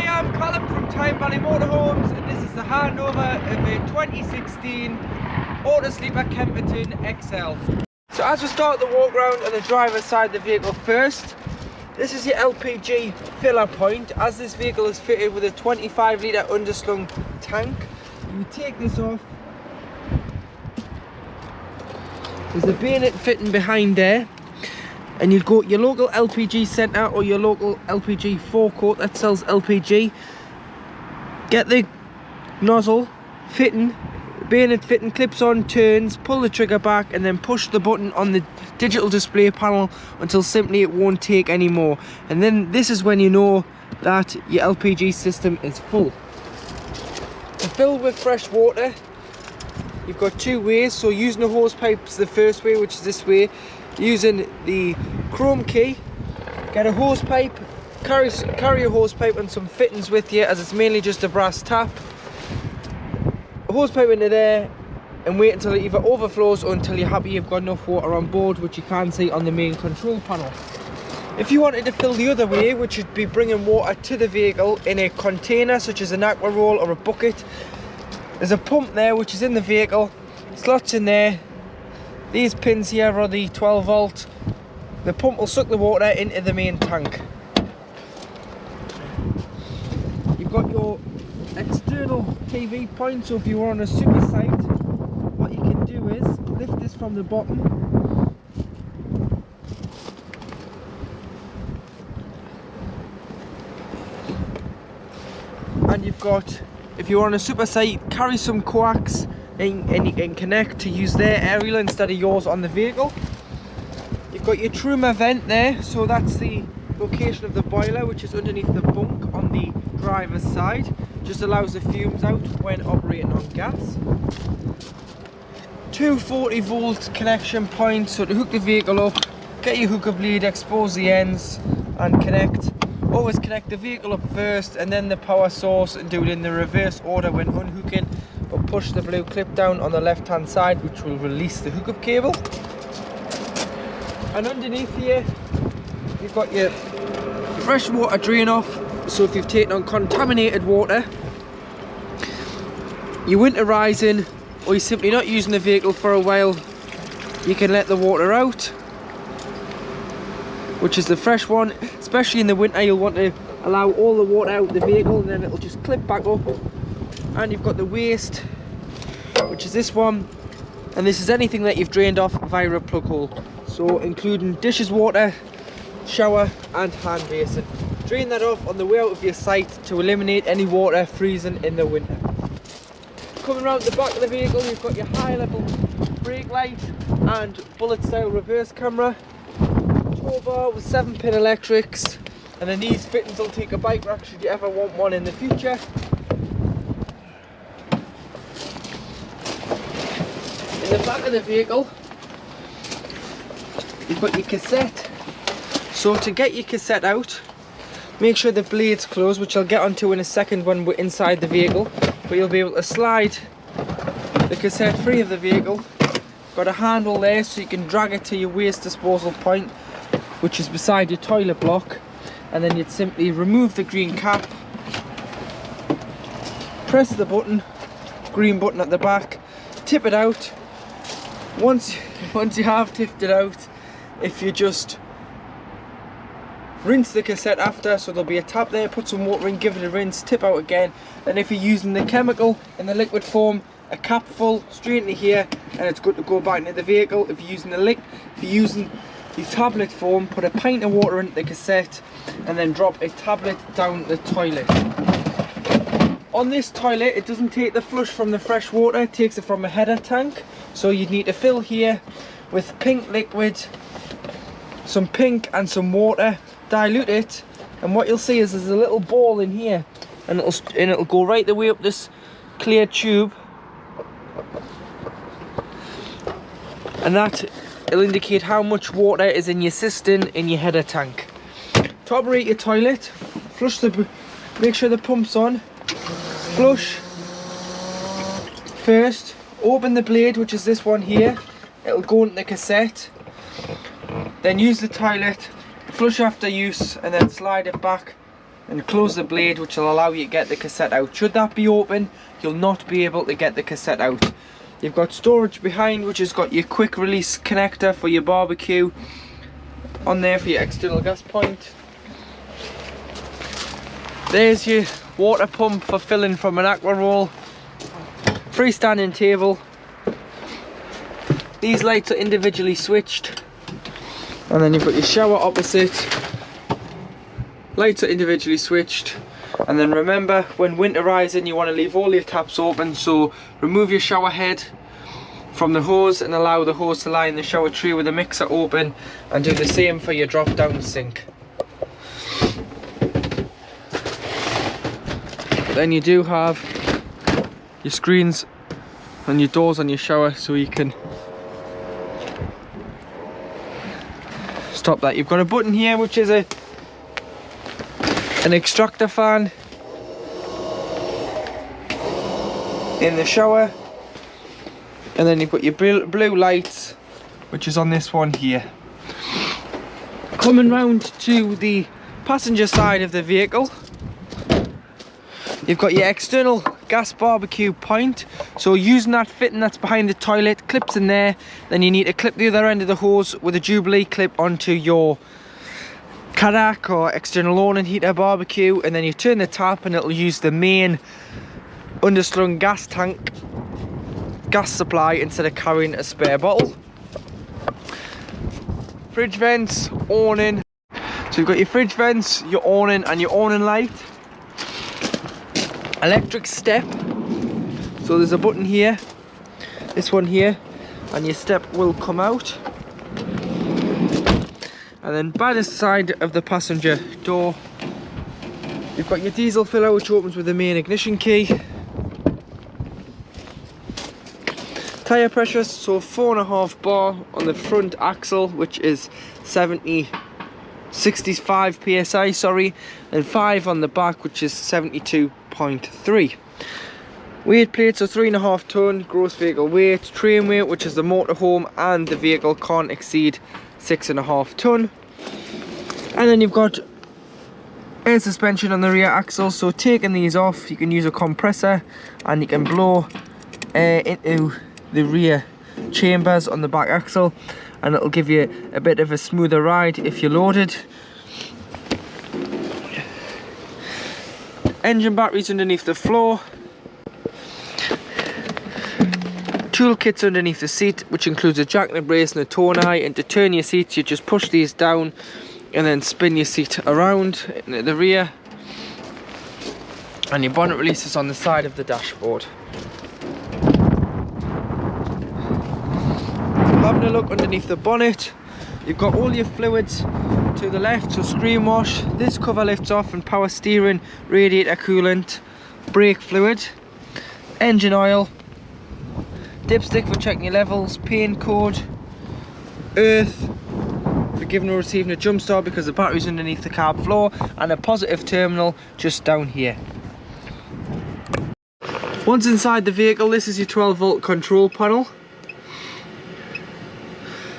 I'm Colin from Tyne Valley Motorhomes, and this is the handover of a 2016 Auto Sleeper Kemerton XL. So as we start the walk round on the driver's side of the vehicle first, this is your Lpg Filler Point. As this vehicle is fitted with a 25 litre underslung tank, you take this off. There's a bayonet fitting behind there, and you'd go to your local LPG centre or your local LPG forecourt that sells LPG. Get the nozzle fitting, bayonet fitting, clips on, turns, pull the trigger back, and then push the button on the digital display panel until simply it won't take anymore. And then this is when you know that your LPG system is full. To fill with fresh water, you've got two ways. So using a hose pipe is the first way, which is this way. Using the chrome key, get a hose pipe, carry a hose pipe and some fittings with you, as it's mainly just a brass tap. A hose pipe into there and wait until it either overflows or until you're happy you've got enough water on board, which you can see on the main control panel. If you wanted to fill the other way, which would be bringing water to the vehicle in a container such as an aqua roll or a bucket, there's a pump there which is in the vehicle, slots in there. These pins here are the 12 volt. The pump will suck the water into the main tank. You've got your external TV point, so if you were on a super site, what you can do is lift this from the bottom, and you've got, if you're on a super site, carry some coax and you can connect to use their aerial instead of yours on the vehicle. You've got your truma vent there, so that's the location of the boiler, which is underneath the bunk on the driver's side. Just allows the fumes out when operating on gas. Two 40 volt connection points, so to hook the vehicle up, get your hookup lead, expose the ends and connect. Always connect the vehicle up first and then the power source, and do it in the reverse order when unhooking. But push the blue clip down on the left hand side, which will release the hookup cable. And underneath here you've got your fresh water drain off, so if you've taken on contaminated water, you're winterizing, or you're simply not using the vehicle for a while, you can let the water out, which is the fresh one. Especially in the winter, you'll want to allow all the water out of the vehicle, and then it'll just clip back up. And you've got the waste, which is this one, and this is anything that you've drained off via a plug hole, so including dishes water, shower and hand basin. Drain that off on the way out of your site to eliminate any water freezing in the winter. Coming around the back of the vehicle, you've got your high level brake light and bullet style reverse camera, tow bar with 7-pin electrics, and then these fittings will take a bike rack should you ever want one in the future. In the back of the vehicle, you've got your cassette. So to get your cassette out, make sure the blade's closed, which I'll get onto in a second when we're inside the vehicle. But you'll be able to slide the cassette free of the vehicle. Got a handle there so you can drag it to your waste disposal point, which is beside your toilet block. And then you'd simply remove the green cap, press the button, green button at the back, tip it out. Once you have tipped it out, if you just rinse the cassette after, so there'll be a tap there, put some water in, give it a rinse, tip out again. Then if you're using the chemical in the liquid form, a cap full straight into here, and it's good to go back into the vehicle. If you're using the tablet form, put a pint of water into the cassette and then drop a tablet down the toilet. On this toilet, it doesn't take the flush from the fresh water, it takes it from a header tank. So you'd need to fill here with pink liquid, some pink and some water, dilute it, and what you'll see is there's a little ball in here, and it'll go right the way up this clear tube, and that will indicate how much water is in your cistern in your header tank. To operate your toilet, flush make sure the pump's on, flush first, open the blade, which is this one here, it'll go into the cassette, then use the toilet, flush after use, and then slide it back and close the blade, which will allow you to get the cassette out. Should that be open, you'll not be able to get the cassette out. You've got storage behind, which has got your quick release connector for your barbecue on there for your external gas point. There's your water pump for filling from an aqua roll. Freestanding table. These lights are individually switched, and then you've got your shower opposite. Lights are individually switched. And then remember, when winterizing, you want to leave all your taps open, so remove your shower head from the hose and allow the hose to lie in the shower tray with the mixer open, and do the same for your drop down sink. Then you do have your screens and your doors on your shower, so you can stop that. You've got a button here which is an extractor fan in the shower, and then you've got your blue lights, which is on this one here. Coming round to the passenger side of the vehicle, you've got your external Gas Bbq point. So using that fitting that's behind the toilet, clips in there. Then you need to clip the other end of the hose with a Jubilee clip onto your Kadak or external awning heater barbecue, and then you turn the tap and it'll use the main underslung gas tank gas supply instead of carrying a spare bottle. Fridge vents, awning. So you've got your fridge vents, your awning and your awning light. Electric step. So there's a button here, this one here, and your step will come out. And then by the side of the passenger door, you've got your diesel filler, which opens with the main ignition key. Tyre pressure, so 4.5 bar on the front axle, which is 65 psi, sorry, and 5 on the back, which is 72.3. Weight plates are 3.5 ton, gross vehicle weight. Train weight, which is the motorhome and the vehicle, can't exceed 6.5 ton. And then you've got air suspension on the rear axle, so taking these off, you can use a compressor and you can blow air into the rear chambers on the back axle, and it'll give you a bit of a smoother ride if you're loaded. Engine batteries underneath the floor. Toolkits underneath the seat, which includes a jack and a brace and a tone eye, and to turn your seats you just push these down and then spin your seat around in the rear, and your bonnet releases on the side of the dashboard. Having a look underneath the bonnet, you've got all your fluids to the left, so screen wash, this cover lifts off, and power steering, radiator coolant, brake fluid, engine oil, dipstick for checking your levels, paint code, earth for giving or receiving a jump start because the battery's underneath the cab floor, and a positive terminal just down here. Once inside the vehicle, this is your 12 volt control panel.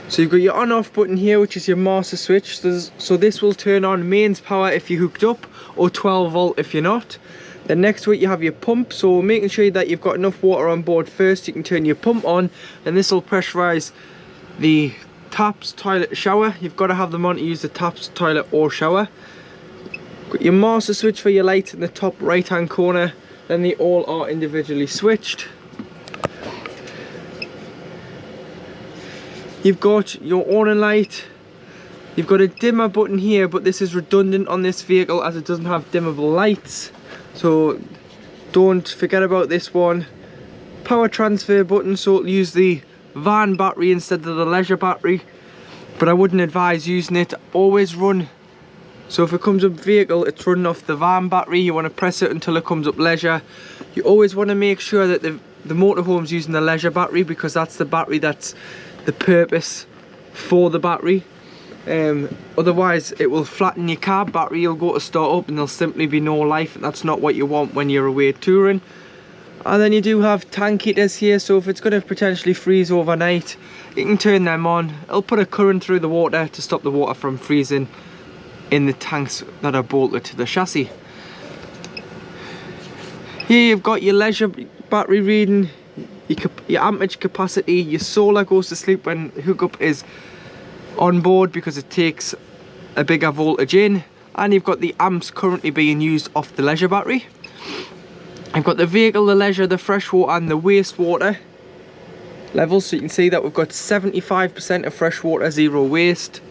So you've got your on off button here, which is your master switch, so this will turn on mains power if you're hooked up, or 12 volt if you're not. Then next to it you have your pump, so making sure that you've got enough water on board first, you can turn your pump on, and this will pressurize the taps, toilet, shower. You've got to have them on to use the taps, toilet or shower. Got your master switch for your light in the top right hand corner, then they all are individually switched. You've got your awning light. You've got a dimmer button here, but this is redundant on this vehicle as it doesn't have dimmable lights, so don't forget about this one. Power transfer button, so it'll use the van battery instead of the leisure battery, but I wouldn't advise using it. Always run, so if it comes up vehicle, it's running off the van battery. You want to press it until it comes up leisure. You always want to make sure that the motorhome's using the leisure battery, because that's the battery that's the purpose for the battery. Otherwise it will flatten your cab battery, you'll go to start up and there'll simply be no life, and that's not what you want when you're away touring. And then you do have tank heaters here, so if it's going to potentially freeze overnight, you can turn them on. It'll put a current through the water to stop the water from freezing in the tanks that are bolted to the chassis. Here you've got your leisure battery reading, your amperage capacity. Your solar goes to sleep when hookup is on board because it takes a bigger voltage in, and you've got the amps currently being used off the leisure battery. I've got the vehicle, the leisure, the freshwater and the wastewater levels, so you can see that we've got 75% of freshwater, 0 waste.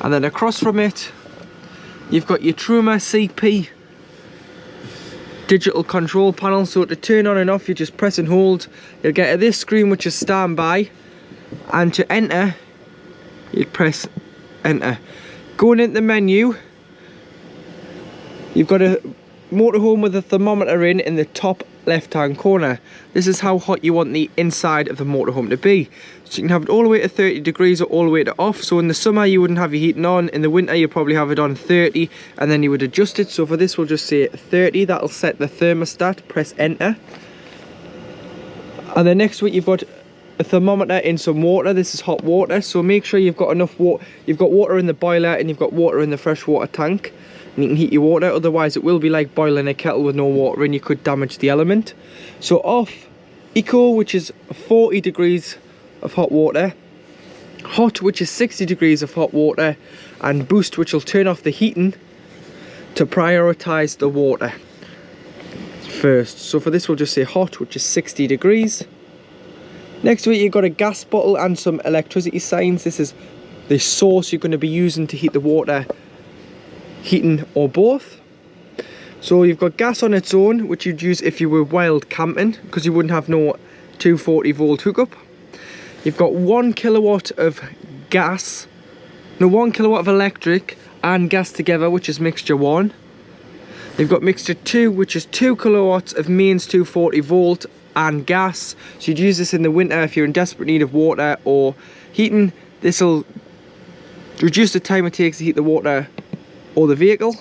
And then across from it you've got your Truma CP digital control panel. So to turn on and off you just press and hold. You'll get to this screen which is standby, and to enter you press enter. Going into the menu, you've got a motorhome with a thermometer in the top left hand corner. This is how hot you want the inside of the motorhome to be. So you can have it all the way to 30 degrees or all the way to off. So in the summer you wouldn't have your heating on, in the winter you probably have it on 30, and then you would adjust it. So for this we'll just say 30, that'll set the thermostat, press enter. And then next to it you've got a thermometer in some water. This is hot water, so make sure you've got enough water. You've got water in the boiler and you've got water in the freshwater tank, and you can heat your water, otherwise it will be like boiling a kettle with no water in. You could damage the element. So off, eco, which is 40 degrees of hot water, hot, which is 60 degrees of hot water, and boost, which will turn off the heating to prioritize the water first. So for this we'll just say hot, which is 60 degrees. Next to it you've got a gas bottle and some electricity signs. This is the source you're going to be using to heat the water, heating or both. So you've got gas on its own, which you'd use if you were wild camping, because you wouldn't have no 240 volt hookup. You've got 1 kilowatt of gas, no 1 kilowatt of electric and gas together, which is mixture 1. You've got mixture 2, which is 2 kilowatts of mains 240 volt and gas. So you'd use this in the winter if you're in desperate need of water or heating. This will reduce the time it takes to heat the water or the vehicle.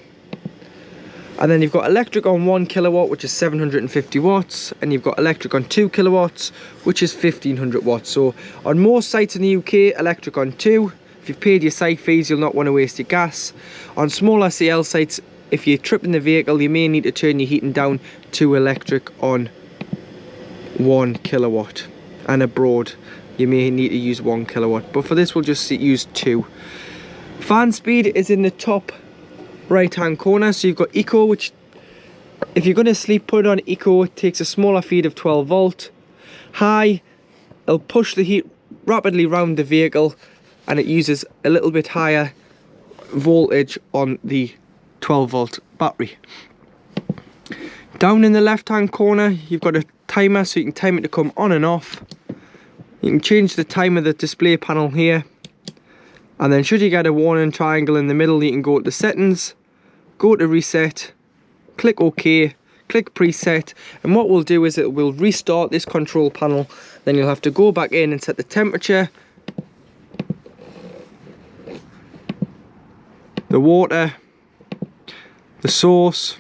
And then you've got electric on 1 kilowatt, which is 750 watts, and you've got electric on 2 kilowatts, which is 1500 watts. So on most sites in the UK, electric on 2. If you've paid your site fees, you'll not want to waste your gas. On smaller CL sites, if you're tripping the vehicle, you may need to turn your heating down to electric on 1 kilowatt, and abroad you may need to use 1 kilowatt, but for this we'll just use 2. Fan speed is in the top right hand corner. So you've got eco, which if you're going to sleep, put it on eco. It takes a smaller feed of 12 volt. High, it'll push the heat rapidly round the vehicle, and it uses a little bit higher voltage on the 12 volt battery. Down in the left hand corner you've got a timer, so you can time it to come on and off. You can change the time of the display panel here, and then should you get a warning triangle in the middle, you can go to settings, go to reset, click OK, click preset, and what we'll do is it will restart this control panel. Then you'll have to go back in and set the temperature, the water, the source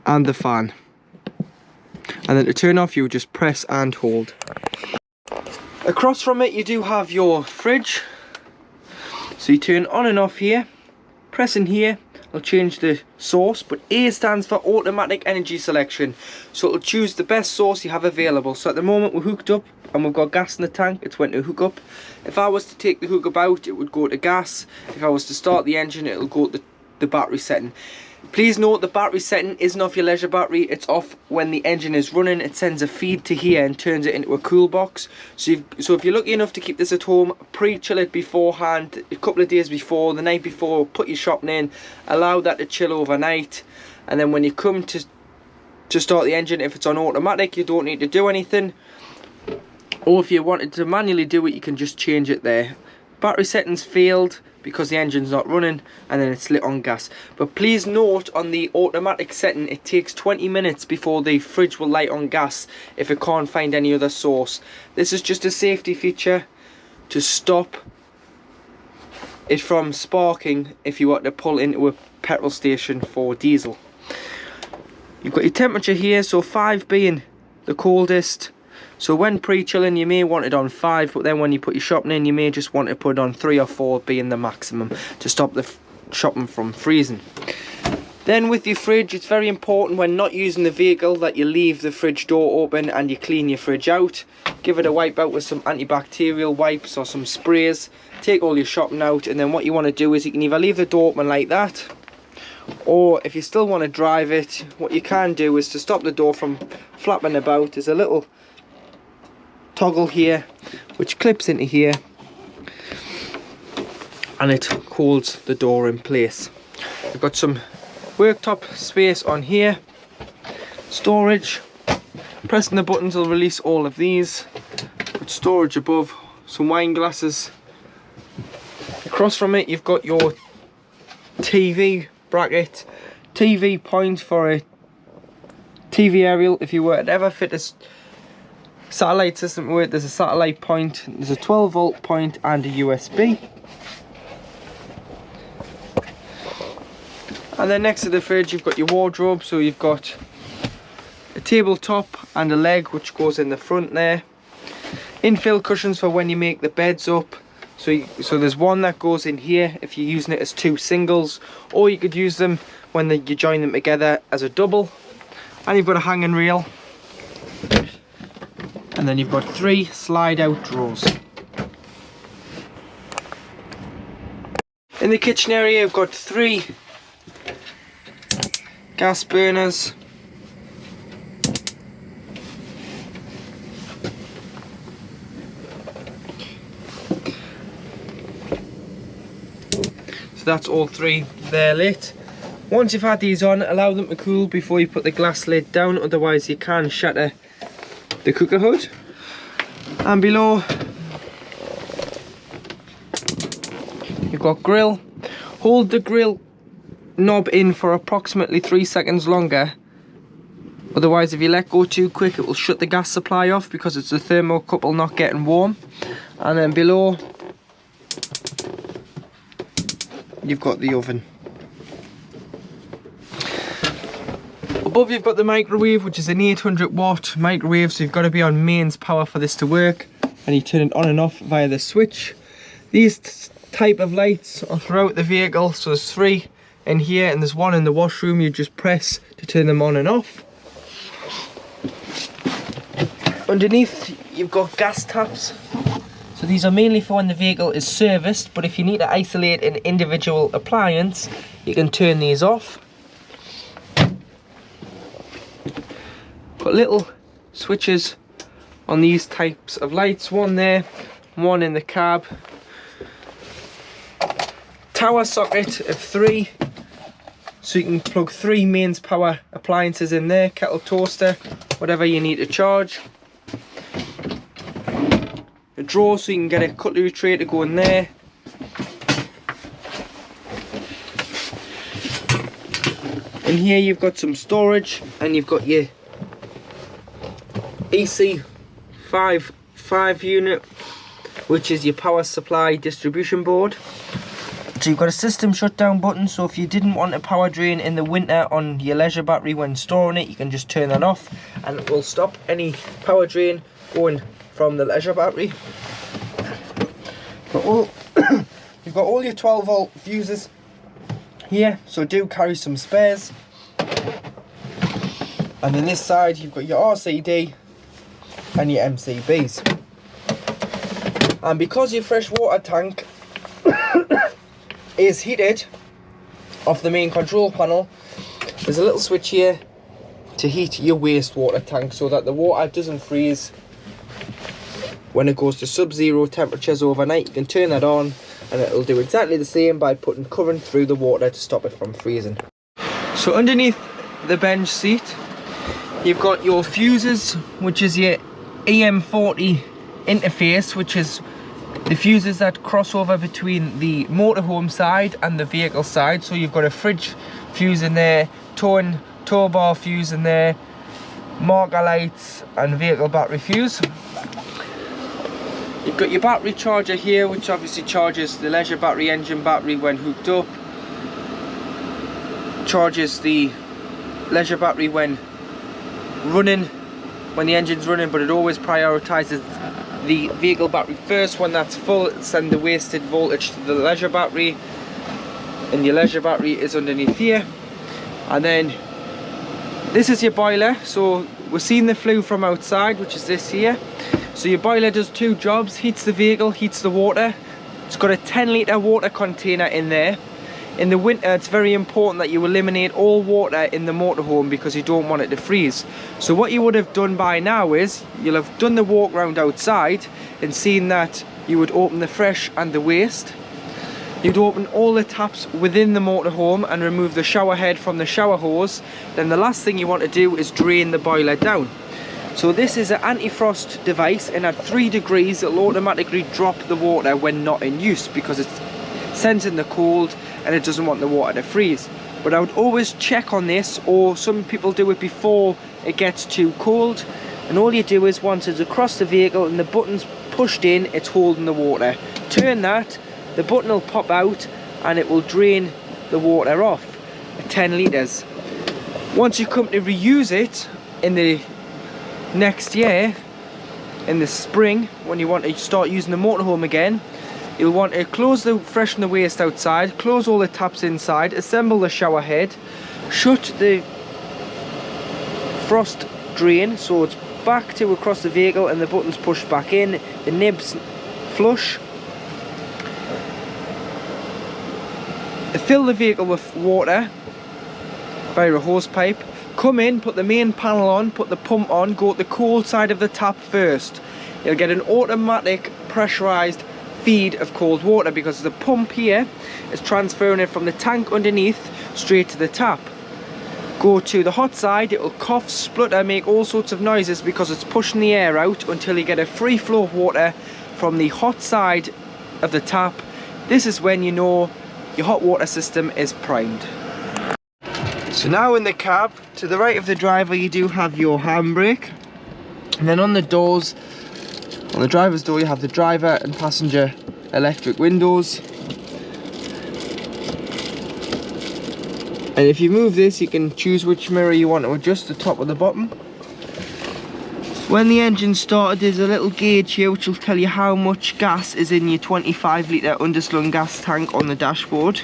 and the fan. And then to turn off you would just press and hold. Across from it you do have your fridge. So you turn on and off here, pressing here will change the source, but A stands for automatic energy selection, so it'll choose the best source you have available. So at the moment we're hooked up and we've got gas in the tank, it's went to hook up. If I was to take the hookup out, it would go to gas. If I was to start the engine, it'll go to the battery setting. Please note the battery setting isn't off your leisure battery, it's off when the engine is running. It sends a feed to here and turns it into a cool box. So if you're lucky enough to keep this at home, pre-chill it beforehand, a couple of days before, the night before, put your shopping in, allow that to chill overnight, and then when you come to start the engine, if it's on automatic, you don't need to do anything. Or if you wanted to manually do it, you can just change it there. Battery settings failed because the engine's not running, and then it's lit on gas. But please note on the automatic setting, it takes 20 minutes before the fridge will light on gas if it can't find any other source. This is just a safety feature to stop it from sparking if you want to pull into a petrol station for diesel. You've got your temperature here, so 5 being the coldest. So when pre-chilling you may want it on 5, but then when you put your shopping in you may just want to put it on 3 or 4 being the maximum to stop the shopping from freezing. Then with your fridge, it's very important when not using the vehicle that you leave the fridge door open and you clean your fridge out. Give it a wipe out with some antibacterial wipes or some sprays. Take all your shopping out, and then what you want to do is you can either leave the door open like that, or if you still want to drive it, what you can do is to stop the door from flapping about, there's a little toggle here which clips into here and it holds the door in place. We've got some worktop space on here, storage. Pressing the buttons will release all of these. Got storage above, some wine glasses. Across from it you've got your TV bracket, TV point for a TV aerial. If you were to ever fit a satellite system to it, there's a satellite point, there's a 12-volt point and a USB. And then next to the fridge you've got your wardrobe, so you've got a tabletop and a leg which goes in the front there. Infill cushions for when you make the beds up. So there's one that goes in here if you're using it as two singles, or you could use them when you join them together as a double. And you've got a hanging rail. And then you've got 3 slide out drawers. In the kitchen area you've got 3 gas burners. So that's all 3 there lit. Once you've had these on, allow them to cool before you put the glass lid down, otherwise you can shatter the cooker hood. And below you've got grill. Hold the grill knob in for approximately 3 seconds longer, otherwise if you let go too quick it will shut the gas supply off because it's the thermocouple not getting warm. And then below you've got the oven. Above you've got the microwave, which is an 800-watt microwave, so you've got to be on mains power for this to work, and you turn it on and off via the switch. These type of lights are throughout the vehicle, so there's 3 in here and there's 1 in the washroom. You just press to turn them on and off. Underneath you've got gas taps. So these are mainly for when the vehicle is serviced, but if you need to isolate an individual appliance, you can turn these off. Got little switches on these types of lights, 1 there, 1 in the cab. Tower socket of 3, so you can plug 3 mains power appliances in there, kettle, toaster, whatever you need to charge. A drawer so you can get a cutlery tray to go in there. In here you've got some storage, and you've got your EC5 unit, which is your power supply distribution board. So you've got a system shutdown button, so if you didn't want a power drain in the winter on your leisure battery when storing it, you can just turn that off and it will stop any power drain going from the leisure battery. You've got all your 12-volt fuses here, so do carry some spares. And on this side you've got your RCD and your MCBs. And because your freshwater tank is heated off the main control panel, there's a little switch here to heat your wastewater tank so that the water doesn't freeze when it goes to sub-zero temperatures overnight. You can turn that on and it'll do exactly the same by putting current through the water to stop it from freezing. So underneath the bench seat you've got your fuses, which is your EM40 interface, which is the fuses that cross over between the motorhome side and the vehicle side. So you've got a fridge fuse in there, tow bar fuse in there, marker lights and vehicle battery fuse. You've got your battery charger here, which obviously charges the leisure battery, engine battery when hooked up. Charges the leisure battery when running, when the engine's running, but it always prioritises the vehicle battery first. When that's full, send the wasted voltage to the leisure battery, and your leisure battery is underneath here. And then this is your boiler. So we're seeing the flue from outside, which is this here. So your boiler does two jobs: heats the vehicle, heats the water. It's got a 10-litre water container in there. In the winter, it's very important that you eliminate all water in the motorhome because you don't want it to freeze. So what you would have done by now is you'll have done the walk round outside and seen that you would open the fresh and the waste. You'd open all the taps within the motorhome and remove the shower head from the shower hose. Then the last thing you want to do is drain the boiler down. So this is an anti-frost device, and at 3 degrees it'll automatically drop the water when not in use because it's sensing the cold and it doesn't want the water to freeze. But I would always check on this, or some people do it before it gets too cold, and all you do is once it's across the vehicle and the button's pushed in, it's holding the water. Turn that, the button will pop out and it will drain the water off at 10 litres. Once you come to reuse it in the next year, in the spring, when you want to start using the motorhome again, you'll want to close the fresh and the waste outside, close all the taps inside, assemble the shower head, shut the frost drain so it's back to across the vehicle and the button's pushed back in, the nibs flush. Fill the vehicle with water via a hose pipe. Come in, put the main panel on, put the pump on, go to the cold side of the tap first. You'll get an automatic pressurised feed of cold water because the pump here is transferring it from the tank underneath straight to the tap. Go to the hot side, it will cough, splutter, make all sorts of noises because it's pushing the air out until you get a free flow of water from the hot side of the tap. This is when you know your hot water system is primed. So now in the cab, to the right of the driver, you do have your handbrake, and then on the doors, on the driver's door, you have the driver and passenger electric windows. And if you move this, you can choose which mirror you want to adjust, the top or the bottom. When the engine started, there's a little gauge here which will tell you how much gas is in your 25-litre underslung gas tank on the dashboard.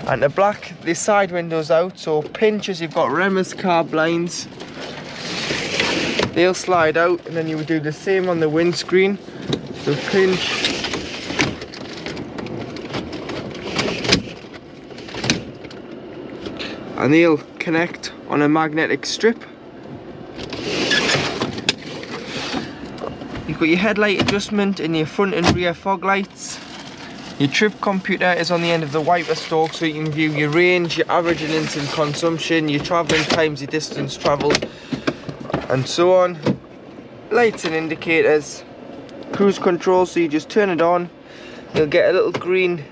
And to black the side windows out, so pinch as you've got Remus carb lines, they'll slide out, and then you would do the same on the windscreen. So pinch, and they'll connect on a magnetic strip. You've got your headlight adjustment and your front and rear fog lights. Your trip computer is on the end of the wiper stalk, so you can view your range, your average and instant consumption, your travelling times, your distance travelled, and so on. Lights and indicators. Cruise control, so you just turn it on. You'll get a little green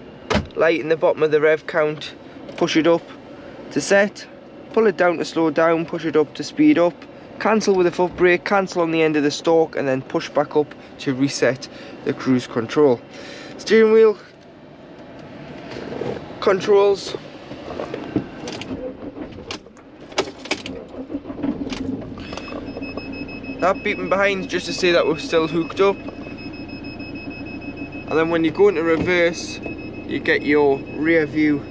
light in the bottom of the rev count. Push it up to set, pull it down to slow down, push it up to speed up. Cancel with a foot brake, cancel on the end of the stalk, and then push back up to reset the cruise control. Steering wheel controls. That beeping behind just to say that we're still hooked up. And then when you go into reverse, you get your rear view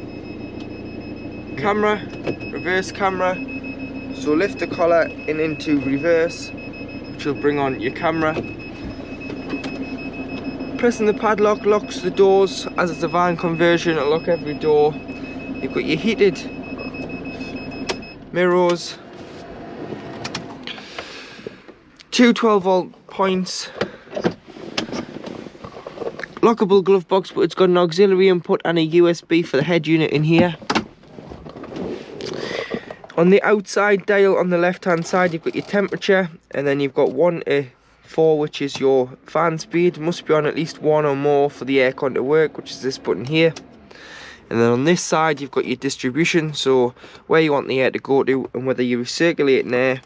camera, reverse camera. So lift the collar in into reverse, which will bring on your camera. Pressing the padlock locks the doors. As it's a van conversion, it'll lock every door. You've got your heated mirrors, two 12-volt points, lockable glove box, but it's got an auxiliary input and a USB for the head unit in here. On the outside dial on the left hand side, you've got your temperature, and then you've got 1 to 4, which is your fan speed. Must be on at least 1 or more for the aircon to work, which is this button here. And then on this side, you've got your distribution, so where you want the air to go to, and whether you're recirculating air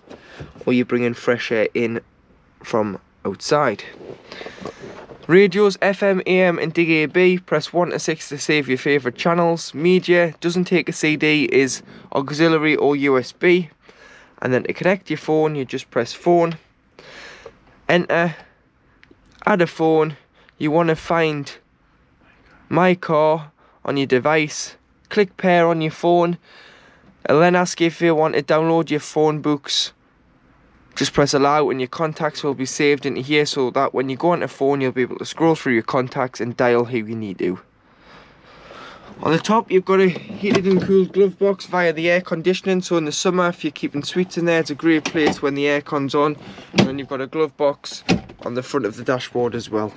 or you're bringing fresh air in from outside. Radios, FM, AM and DAB. Press 1 to 6 to save your favourite channels. Media, doesn't take a CD, is auxiliary or USB. And then to connect your phone, you just press phone. Enter, add a phone. You want to find My Car on your device. Click pair on your phone. It'll then ask you if you want to download your phone books. Just press allow and your contacts will be saved into here, so that when you go onto phone you'll be able to scroll through your contacts and dial who you need to. On the top you've got a heated and cooled glove box via the air conditioning, so in the summer if you're keeping sweets in there it's a great place when the aircon's on. And then you've got a glove box on the front of the dashboard as well.